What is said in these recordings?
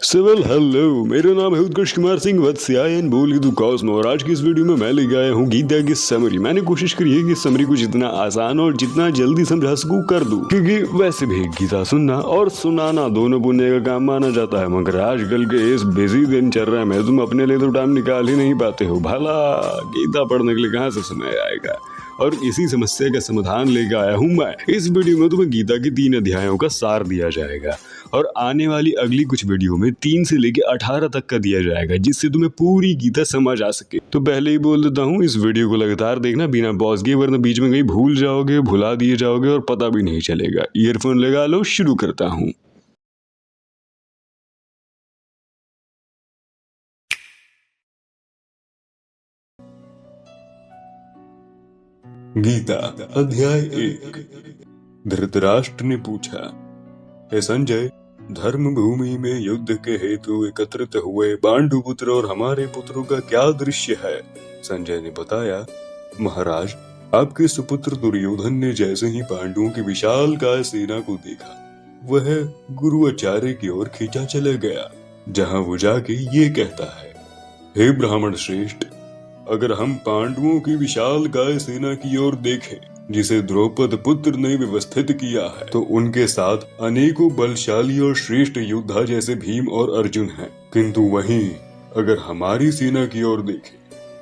Civil hello, मेरा नाम है उत्कर्ष कुमार सिंह वत्स्यायन बोल तू कॉस्मो और आज की इस वीडियो में मैं लेके आया हूँ गीता की समरी। मैंने कोशिश करी है कि समरी को जितना आसान और जितना जल्दी समझा सकूँ कर दूं, क्योंकि वैसे भी गीता सुनना और सुनाना दोनों पुण्य का काम माना जाता है। मगर आजकल के इस बिजी दिनचर्या में तुम अपने लिए तो टाइम निकाल ही नहीं पाते हो। भला गीता पढ़ने के लिए कहाँ से समय आएगा? और इसी समस्या का समाधान लेकर आया हूँ मैं। इस वीडियो में तुम्हें गीता के 3 अध्यायों का सार दिया जाएगा और आने वाली अगली कुछ वीडियो में 3 से लेकर 18 तक का दिया जाएगा, जिससे तुम्हें पूरी गीता समझ आ सके। तो पहले ही बोल देता हूँ, इस वीडियो को लगातार देखना बिना पॉज किए, वरना बीच में कहीं भूल जाओगे, भुला दिए जाओगे और पता भी नहीं चलेगा। ईयरफोन लगा लो, शुरू करता हूँ। गीता अध्याय 1। धृतराष्ट्र ने पूछा, हे संजय, धर्म भूमि में युद्ध के हेतु एकत्रित हुए पांडुपुत्र और हमारे पुत्रों का क्या दृश्य है? संजय ने बताया, महाराज, आपके सुपुत्र दुर्योधन ने जैसे ही पांडवों की विशाल काय सेना को देखा, वह गुरु आचार्य की ओर खींचा चला गया, जहां वो जाके ये कहता है, हे ब्राह्मण श्रेष्ठ, अगर हम पांडवों की विशाल गाय सेना की ओर देखें, जिसे द्रौपद पुत्र ने व्यवस्थित किया है, तो उनके साथ अनेकों बलशाली और श्रेष्ठ योद्धा जैसे भीम और अर्जुन हैं। किंतु वहीं अगर हमारी सेना की ओर देखें,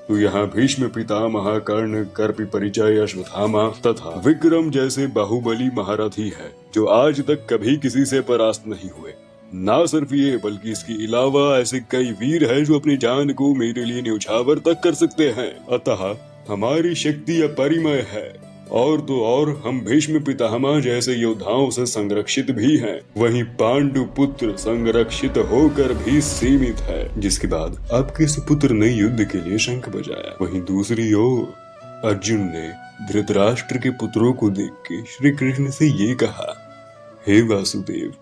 तो यहाँ भीष्म पितामह, कर्ण, कर्पि परिचय, अश्वत्थामा तथा विक्रम जैसे बाहुबली महारथी है, जो आज तक कभी किसी से परास्त नहीं हुए। ना सिर्फ ये, बल्कि इसके अलावा ऐसे कई वीर हैं जो अपनी जान को मेरे लिए न्यौछावर तक कर सकते हैं। अतः हमारी शक्ति अपरिमेय है, और तो और हम भीष्म पितामह जैसे योद्धाओं से संरक्षित भी हैं। वहीं पांडु पुत्र संरक्षित होकर भी सीमित है। जिसके बाद आपके सुपुत्र ने युद्ध के लिए शंख बजाया। वहीं दूसरी ओर अर्जुन ने धृतराष्ट्र के पुत्रों को देख के श्री कृष्ण से ये कहा, हे वासुदेव,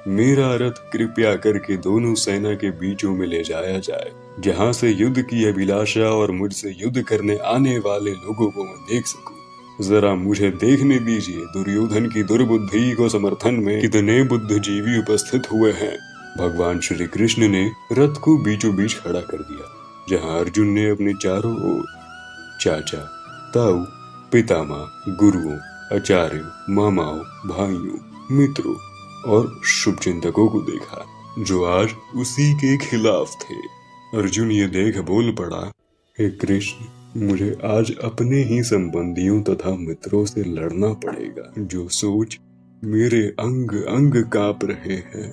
मेरा रथ कृपया करके दोनों सेना के बीचों में ले जाया जाए, जहां से युद्ध की अभिलाषा और मुझसे युद्ध करने आने वाले लोगों को मैं देख सकूं। जरा मुझे देखने दीजिए दुर्योधन की दुर्बुद्धि को समर्थन में कितने बुद्धिजीवी उपस्थित हुए हैं। भगवान श्री कृष्ण ने रथ को बीचों बीच खड़ा कर दिया, जहां अर्जुन ने अपने चारों ओर चाचा, ताऊ, पितामह, गुरुओं, आचार्यों, मामाओं, भाइयों, मित्रों और शुभचिंतकों को देखा, जो आज उसी के खिलाफ थे। अर्जुन ये देख बोल पड़ा, हे कृष्ण, मुझे आज अपने ही संबंधियों तथा मित्रों से लड़ना पड़ेगा, जो सोच मेरे अंग अंग कांप रहे हैं,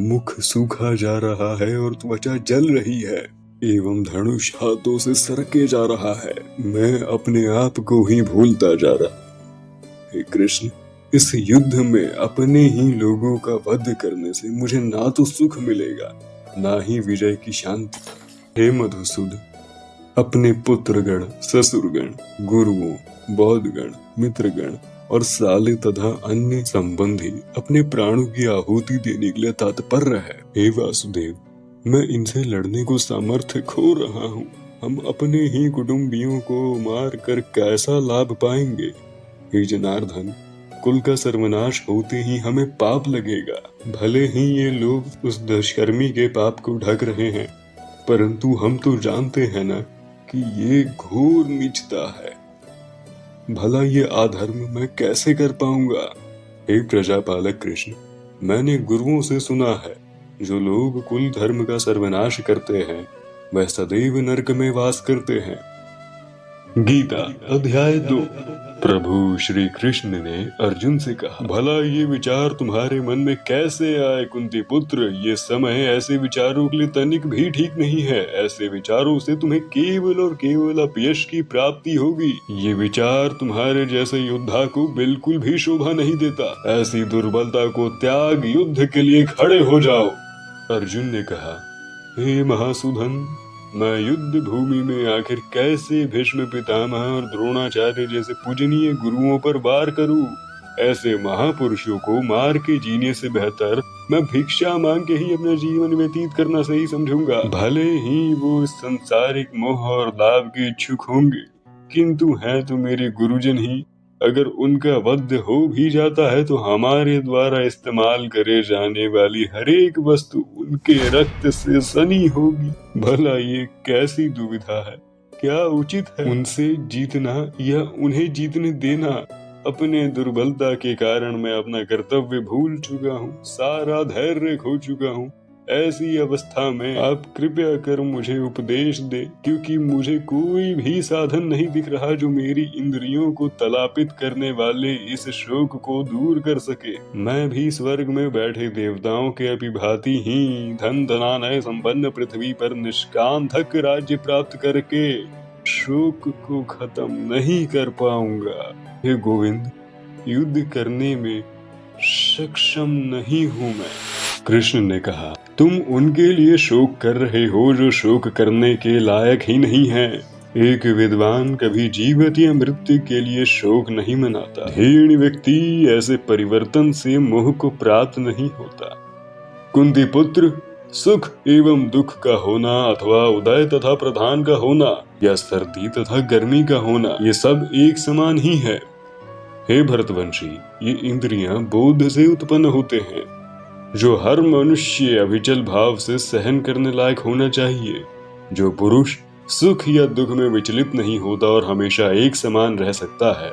मुख सूखा जा रहा है और त्वचा जल रही है, एवं धनुष हाथों से सरके जा रहा है। मैं अपने आप को ही भूलता जा रहा। हे कृष्ण, इस युद्ध में अपने ही लोगों का वध करने से मुझे ना तो सुख मिलेगा, ना ही विजय की शांति। हे मधुसूदन, अपने पुत्रगण, ससुरगण, गुरुओं, बौद्धगण, मित्रगण और साले तथा अन्य संबंधी अपने प्राणों की आहुति देने के लिए तत्पर है। हे वासुदेव, मैं इनसे लड़ने को सामर्थ्य खो रहा हूँ। हम अपने ही कुटुंबियों को मार कर कैसा लाभ पाएंगे? हे जनार्दन, कुल का सर्वनाश होते ही हमें पाप लगेगा। भले ही ये लोग उस दुष्कर्मी के पाप को ढक रहे हैं, परंतु हम तो जानते हैं ना कि ये घोर नीचता है। भला ये अधर्म मैं कैसे कर पाऊंगा? हे प्रजापालक कृष्ण, मैंने गुरुओं से सुना है, जो लोग कुल धर्म का सर्वनाश करते हैं, वह सदैव नरक में वास करते हैं। गीता अध्याय 2। प्रभु श्री कृष्ण ने अर्जुन से कहा, भला ये विचार तुम्हारे मन में कैसे आए कुंती पुत्र? ये समय ऐसे विचारों के लिए तनिक भी ठीक नहीं है। ऐसे विचारों से तुम्हें केवल और केवल अपयश की प्राप्ति होगी। ये विचार तुम्हारे जैसे योद्धा को बिल्कुल भी शोभा नहीं देता। ऐसी दुर्बलता को त्याग युद्ध के लिए खड़े हो जाओ। अर्जुन ने कहा, हे महासुधन, मैं युद्ध भूमि में आखिर कैसे भीष्म पितामह और द्रोणाचार्य जैसे पूजनीय गुरुओं पर वार करूं? ऐसे महापुरुषों को मार के जीने से बेहतर मैं भिक्षा मांग के ही अपना जीवन व्यतीत करना सही समझूंगा। भले ही वो संसारिक मोह और लाभ के इच्छुक होंगे, किंतु हैं तो मेरे गुरुजन ही। अगर उनका वध हो भी जाता है तो हमारे द्वारा इस्तेमाल करे जाने वाली हर एक वस्तु उनके रक्त से सनी होगी। भला ये कैसी दुविधा है? क्या उचित है उनसे जीतना या उन्हें जीतने देना? अपने दुर्बलता के कारण मैं अपना कर्तव्य भूल चुका हूँ, सारा धैर्य खो चुका हूँ। ऐसी अवस्था में आप कृपया कर मुझे उपदेश दे, क्योंकि मुझे कोई भी साधन नहीं दिख रहा जो मेरी इंद्रियों को तलापित करने वाले इस शोक को दूर कर सके। मैं भी स्वर्ग में बैठे देवताओं के अभिभांति ही धन धनानय संपन्न पृथ्वी पर निष्कांतक राज्य प्राप्त करके शोक को खत्म नहीं कर पाऊंगा। हे गोविंद, युद्ध करने में सक्षम नहीं हूँ मैं। कृष्ण ने कहा, तुम उनके लिए शोक कर रहे हो जो शोक करने के लायक ही नहीं है। एक विद्वान कभी जीवित या मृत्यु के लिए शोक नहीं मनाता। धीर व्यक्ति ऐसे परिवर्तन से मोह को प्राप्त नहीं होता। कुंती पुत्र, सुख एवं दुख का होना अथवा उदय तथा प्रधान का होना या सर्दी तथा गर्मी का होना, ये सब एक समान ही है। हे भरतवंशी, ये इंद्रियां बोध से उत्पन्न होते हैं, जो हर मनुष्य अविचल भाव से सहन करने लायक होना चाहिए। जो पुरुष सुख या दुख में विचलित नहीं होता और हमेशा एक समान रह सकता है।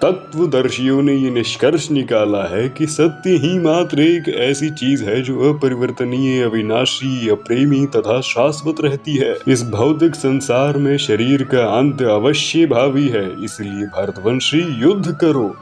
तत्वदर्शियों ने ये निष्कर्ष निकाला है कि सत्य ही मात्र एक ऐसी चीज है जो अपरिवर्तनीय, अविनाशी, अप्रेमी तथा शाश्वत रहती है। इस भौतिक संसार में शरीर का अंत अवश्य भावी है, इसलिए भरतवंशी युद्ध करो।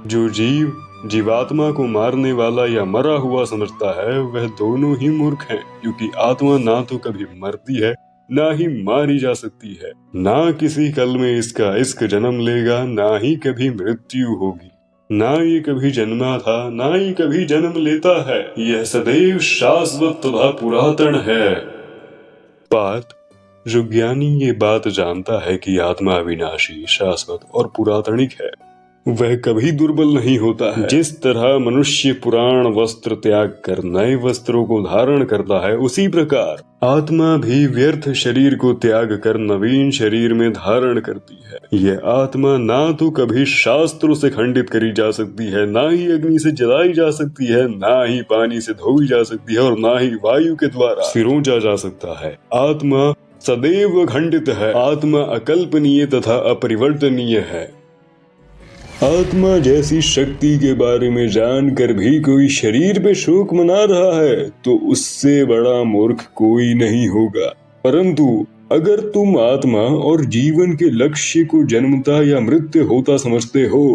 जो जीव जीवात्मा को मारने वाला या मरा हुआ समझता है, वह दोनों ही मूर्ख हैं, क्योंकि आत्मा ना तो कभी मरती है ना ही मारी जा सकती है। ना किसी कल में इसका इश्क जन्म लेगा, ना ही कभी मृत्यु होगी। ना ये कभी जन्मा था, ना ही कभी जन्म लेता है। यह सदैव शाश्वत तथा पुरातन है। पार्थ, जो ज्ञानी ये बात जानता है कि आत्मा अविनाशी, शाश्वत और पुरातनिक है, वह कभी दुर्बल नहीं होता है। जिस तरह मनुष्य पुराण वस्त्र त्याग कर नए वस्त्रों को धारण करता है, उसी प्रकार आत्मा भी व्यर्थ शरीर को त्याग कर नवीन शरीर में धारण करती है। यह आत्मा ना तो कभी शास्त्रों से खंडित करी जा सकती है, ना ही अग्नि से जलाई जा सकती है, ना ही पानी से धोई जा सकती है और ना ही वायु के द्वारा सिरोंचा जा सकता है। आत्मा सदैव खंडित है। आत्मा अकल्पनीय तथा अपरिवर्तनीय है। आत्मा जैसी शक्ति के बारे में जानकर भी कोई शरीर पे शोक मना रहा है तो उससे बड़ा मूर्ख कोई नहीं होगा। परंतु अगर तुम आत्मा और जीवन के लक्ष्य को जन्मता या मृत्यु होता समझते हो,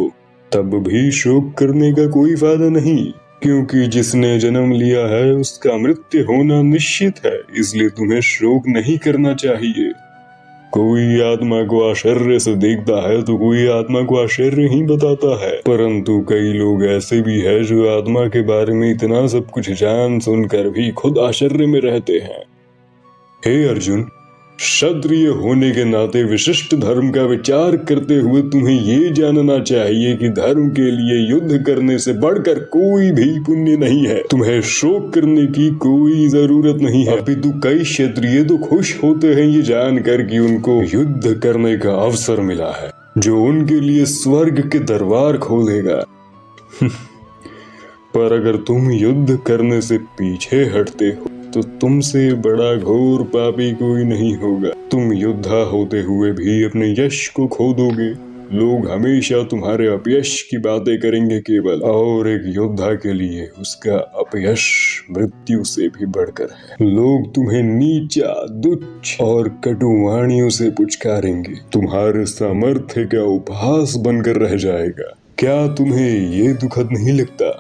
तब भी शोक करने का कोई फायदा नहीं, क्योंकि जिसने जन्म लिया है उसका मृत्यु होना निश्चित है। इसलिए तुम्हें शोक नहीं करना चाहिए। कोई आत्मा को आश्चर्य से देखता है तो कोई आत्मा को आश्चर्य ही बताता है, परंतु कई लोग ऐसे भी हैं जो आत्मा के बारे में इतना सब कुछ जान सुनकर भी खुद आश्चर्य में रहते हैं। हे अर्जुन, क्षत्रिय होने के नाते विशिष्ट धर्म का विचार करते हुए तुम्हें ये जानना चाहिए कि धर्म के लिए युद्ध करने से बढ़कर कोई भी पुण्य नहीं है। तुम्हें शोक करने की कोई जरूरत नहीं है। अपितु कई क्षत्रिय तो खुश होते हैं ये जानकर कि उनको युद्ध करने का अवसर मिला है, जो उनके लिए स्वर्ग के दरबार खोलेगा। पर अगर तुम युद्ध करने से पीछे हटते हो तो तुमसे बड़ा घोर पापी कोई नहीं होगा। तुम योद्धा होते हुए भी अपने यश को खो दोगे। लोग हमेशा तुम्हारे अपयश की बातें करेंगे केवल, और एक योद्धा के लिए उसका अपयश मृत्यु से भी बढ़कर है। लोग तुम्हें नीचा, तुच्छ और कटुवाणियों से पुचकारेंगे। तुम्हारे सामर्थ्य का उपहास बनकर रह जाएगा। क्या तुम्हें ये दुखद नहीं लगता?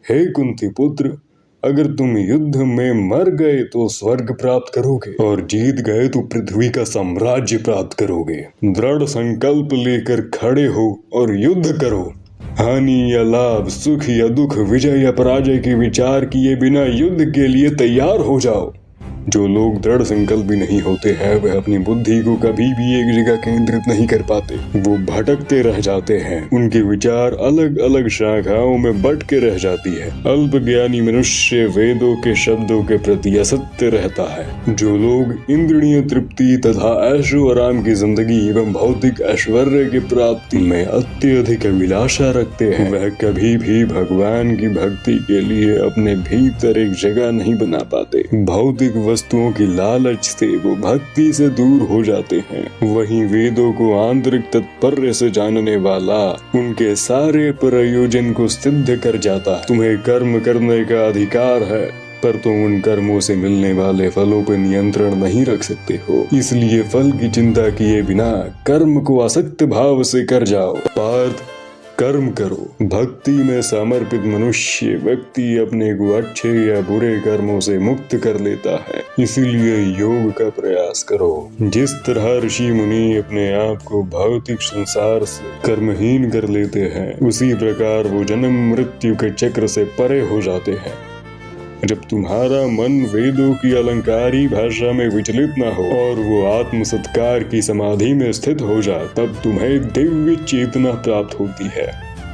हे कुंती पुत्र, अगर तुम युद्ध में मर गए तो स्वर्ग प्राप्त करोगे, और जीत गए तो पृथ्वी का साम्राज्य प्राप्त करोगे। दृढ़ संकल्प लेकर खड़े हो और युद्ध करो। हानि या लाभ, सुख या दुख, विजय या पराजय के विचार किए बिना युद्ध के लिए तैयार हो जाओ। जो लोग दृढ़ संकल्पी नहीं होते हैं वह अपनी बुद्धि को कभी भी एक जगह केंद्रित नहीं कर पाते। वो भटकते रह जाते हैं, उनके विचार अलग अलग शाखाओं में बट के रह जाती है। अल्पज्ञानी मनुष्य वेदों के शब्दों के प्रति असत्य रहता है। जो लोग इंद्रिय तृप्ति तथा ऐशो आराम की जिंदगी एवं भौतिक ऐश्वर्य की प्राप्ति में अत्यधिक अभिलाषा रखते हैं, वह कभी भी भगवान की भक्ति के लिए अपने भीतर एक जगह नहीं बना पाते। भौतिक वस्तुओं की लालच से वो भक्ति से दूर हो जाते हैं। वहीं वेदों को आंतरिक तात्पर्य से जानने वाला उनके सारे प्रयोजन को सिद्ध कर जाता है। तुम्हें कर्म करने का अधिकार है, पर तुम उन कर्मों से मिलने वाले फलों पर नियंत्रण नहीं रख सकते हो। इसलिए फल की चिंता किए बिना कर्म को आसक्त भाव से कर जाओ। पार्थ, कर्म करो। भक्ति में समर्पित मनुष्य व्यक्ति अपने को अच्छे या बुरे कर्मों से मुक्त कर लेता है। इसीलिए योग का प्रयास करो। जिस तरह ऋषि मुनि अपने आप को भौतिक संसार से कर्महीन कर लेते हैं, उसी प्रकार वो जन्म मृत्यु के चक्र से परे हो जाते हैं। जब तुम्हारा मन वेदों की अलंकारी भाषा में विचलित न हो और वो आत्म सत्कार की समाधि में स्थित हो जाए, तब तुम्हें दिव्य चेतना प्राप्त होती है।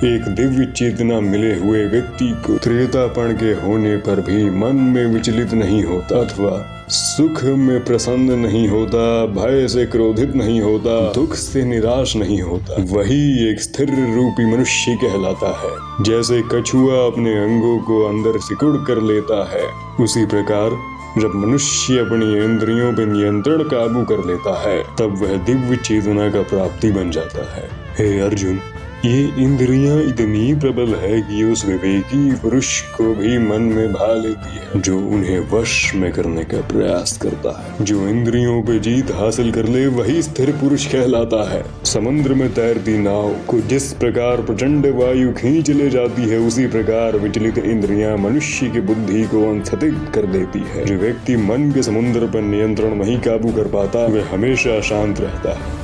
एक दिव्य चेतना मिले हुए व्यक्ति को त्रेतापन के होने पर भी मन में विचलित नहीं होता अथवा सुख में प्रसन्न नहीं होता, भय से क्रोधित नहीं होता, दुख से निराश नहीं होता। वही एक स्थिर रूपी मनुष्य कहलाता है। जैसे कछुआ अपने अंगों को अंदर सिकुड़ कर लेता है, उसी प्रकार जब मनुष्य अपनी इंद्रियों पर नियंत्रण काबू कर लेता है, तब वह दिव्य चेतना का प्राप्ति बन जाता है। हे अर्जुन, ये इंद्रियां इतनी प्रबल है कि उस विवेकी पुरुष को भी मन में भा लेती है, जो उन्हें वश में करने का प्रयास करता है। जो इंद्रियों पे जीत हासिल कर ले, वही स्थिर पुरुष कहलाता है। समुद्र में तैरती नाव को जिस प्रकार प्रचंड वायु खींच ले जाती है, उसी प्रकार विचलित इंद्रियां मनुष्य की बुद्धि को अंतहित कर देती है। जो व्यक्ति मन के समुद्र पर नियंत्रण नहीं काबू कर पाता, वह हमेशा शांत रहता है।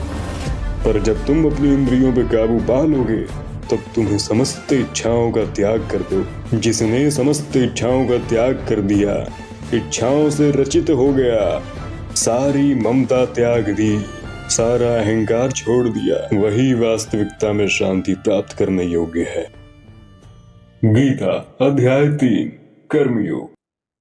पर जब तुम अपनी इंद्रियों पे काबू पा लोगे, तब तुम्हें समस्त इच्छाओं का त्याग कर दो। जिसने समस्त इच्छाओं का त्याग कर दिया, इच्छाओं से रचित हो गया, सारी ममता त्याग दी, सारा अहंकार छोड़ दिया, वही वास्तविकता में शांति प्राप्त करने योग्य है। गीता अध्याय 3 कर्मयोग।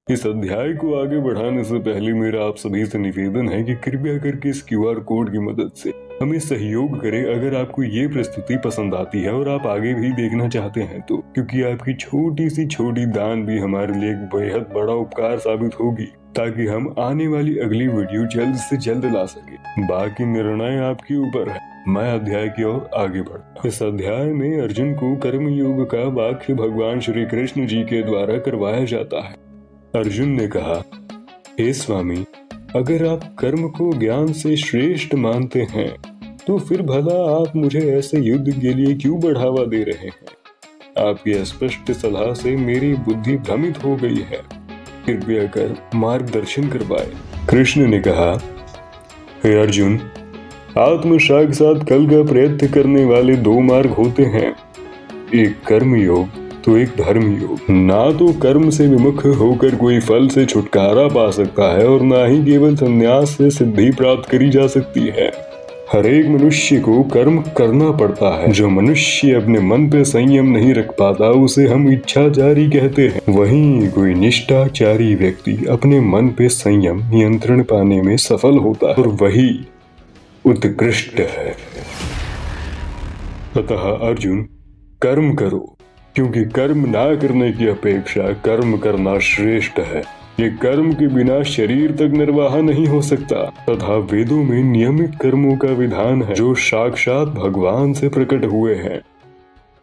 इस अध्याय को आगे बढ़ाने से पहले मेरा आप सभी से निवेदन है कि कृपया करके इस QR कोड की मदद से हमें सहयोग करें अगर आपको ये प्रस्तुति पसंद आती है और आप आगे भी देखना चाहते हैं तो, क्योंकि आपकी छोटी सी छोटी दान भी हमारे लिए एक बेहद बड़ा उपकार साबित होगी, ताकि हम आने वाली अगली वीडियो जल्द से जल्द ला सके। बाकी निर्णय आपके ऊपर है। मैं अध्याय की ओर आगे बढ़ता। इस अध्याय में अर्जुन को कर्म योग का वाक्य भगवान श्री कृष्ण जी के द्वारा करवाया जाता है। अर्जुन ने कहा, हे स्वामी, अगर आप कर्म को ज्ञान से श्रेष्ठ मानते हैं, तो फिर भला आप मुझे ऐसे युद्ध के लिए क्यों बढ़ावा दे रहे हैं? आपकी स्पष्ट सलाह से मेरी बुद्धि भ्रमित हो गई है। कृपया कर मार्गदर्शन करवाए। कृष्ण ने कहा, हे अर्जुन, आत्म साक्षात्कार का प्रयत्न करने वाले 2 मार्ग होते हैं, एक कर्म योग तो एक धर्म योग। ना तो कर्म से विमुख होकर कोई फल से छुटकारा पा सकता है और ना ही केवल संन्यास से सिद्धि प्राप्त करी जा सकती है। हर एक मनुष्य को कर्म करना पड़ता है। जो मनुष्य अपने मन पे संयम नहीं रख पाता, उसे हम इच्छाचारी कहते हैं। वहीं कोई निष्ठाचारी व्यक्ति अपने मन पे संयम नियंत्रण पाने में सफल होता है और वही उत्कृष्ट है। अतः अर्जुन, कर्म करो, क्योंकि कर्म ना करने की अपेक्षा कर्म करना श्रेष्ठ है। ये कर्म के बिना शरीर तक निर्वाह नहीं हो सकता तथा वेदों में नियमित कर्मों का विधान है, जो साक्षात भगवान से प्रकट हुए हैं।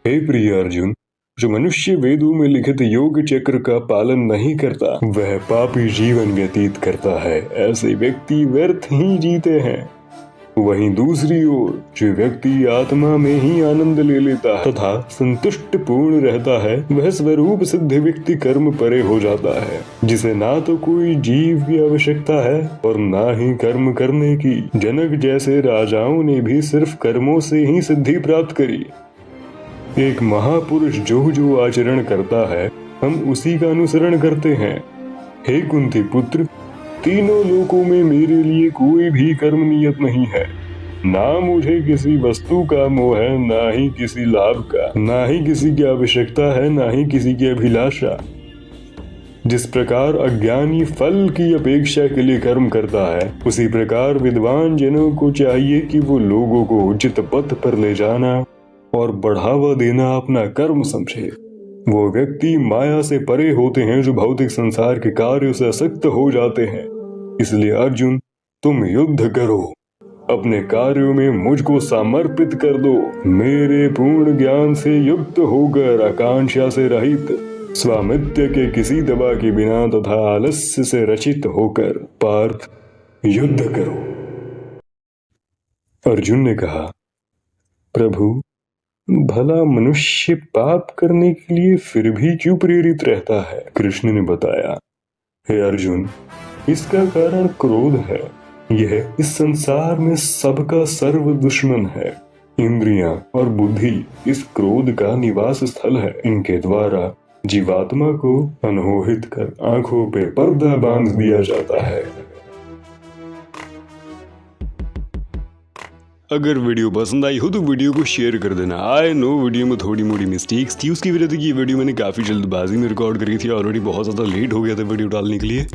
हे प्रिय अर्जुन, जो मनुष्य वेदों में लिखित योग चक्र का पालन नहीं करता, वह पापी जीवन व्यतीत करता है। ऐसे व्यक्ति व्यर्थ ही जीते हैं। वहीं दूसरी ओर जो व्यक्ति आत्मा में ही आनंद ले लेता है तथा संतुष्ट पूर्ण रहता है, वह स्वरूप सिद्ध व्यक्ति कर्म परे हो जाता है, जिसे ना तो कोई जीव की आवश्यकता है और ना ही कर्म करने की। जनक जैसे राजाओं ने भी सिर्फ कर्मों से ही सिद्धि प्राप्त करी। एक महापुरुष जो आचरण करता है, हम उसी का अनुसरण करते हैं। हे कुंती पुत्र, तीनों लोकों में मेरे लिए कोई भी कर्म नियत नहीं है। ना मुझे किसी वस्तु का मोह है, ना ही किसी लाभ का, ना ही किसी की आवश्यकता है, ना ही किसी की अभिलाषा। जिस प्रकार अज्ञानी फल की अपेक्षा के लिए कर्म करता है, उसी प्रकार विद्वान जनों को चाहिए कि वो लोगों को उचित पथ पर ले जाना और बढ़ावा देना अपना कर्म समझे। वो व्यक्ति माया से परे होते हैं जो भौतिक संसार के कार्यों से आसक्त हो जाते हैं। इसलिए अर्जुन, तुम युद्ध करो, अपने कार्यों में मुझको समर्पित कर दो। मेरे पूर्ण ज्ञान से युक्त होकर, आकांक्षा से रहित, स्वामित्व के किसी दबा के बिना तथा आलस्य से रचित होकर पार्थ युद्ध करो। अर्जुन ने कहा, प्रभु, भला मनुष्य पाप करने के लिए फिर भी क्यों प्रेरित रहता है? कृष्ण ने बताया, हे अर्जुन, इसका कारण क्रोध है। यह इस संसार में सबका सर्व दुश्मन है। इंद्रियां और बुद्धि इस क्रोध का निवास स्थल है। इनके द्वारा जीवात्मा को अनमोहित कर आंखों पे पर्दा बांध दिया जाता है। अगर वीडियो पसंद आई हो तो वीडियो को शेयर कर देना। आई नो वीडियो में थोड़ी मोड़ी मिस्टेक्स थी, उसकी वजह थी कि ये वीडियो मैंने काफ़ी जल्दबाजी में रिकॉर्ड करी थी। ऑलरेडी बहुत ज़्यादा लेट हो गया था वीडियो डालने के लिए,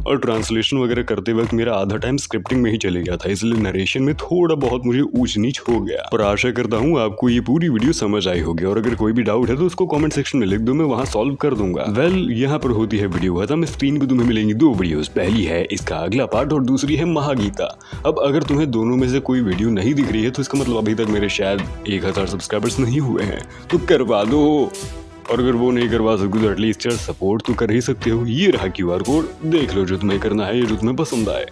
और ट्रांसलेशन वगैरह करते वक्त मेरा आधा टाइम स्क्रिप्टिंग में ही चले गया था, इसलिए नरेशन में थोड़ा बहुत मुझे ऊंच नीच हो गया। और आशा करता हूँ आपको ये पूरी वीडियो समझ आई होगी, और अगर कोई भी डाउट है तो उसको कमेंट सेक्शन में लिख दो, मैं वहाँ सॉल्व कर दूंगा। यहाँ पर होती है वीडियो खत्म। स्क्रीन पे तुम्हें मिलेंगी दो वीडियोस, पहली है इसका अगला पार्ट और दूसरी है महागीता। अब अगर तुम्हें दोनों में से कोई वीडियो नहीं दिख रही है तो इसका मतलब अभी तक मेरे शायद 1000 सब्सक्राइबर्स नहीं हुए हैं, तो करवा दो। और अगर वो नहीं करवा सकते तो एटलीस्ट सपोर्ट तो कर ही सकते हो। ये रहा QR कोड, देख लो जो तुम्हें करना है, ये जो तुम्हें पसंद आए।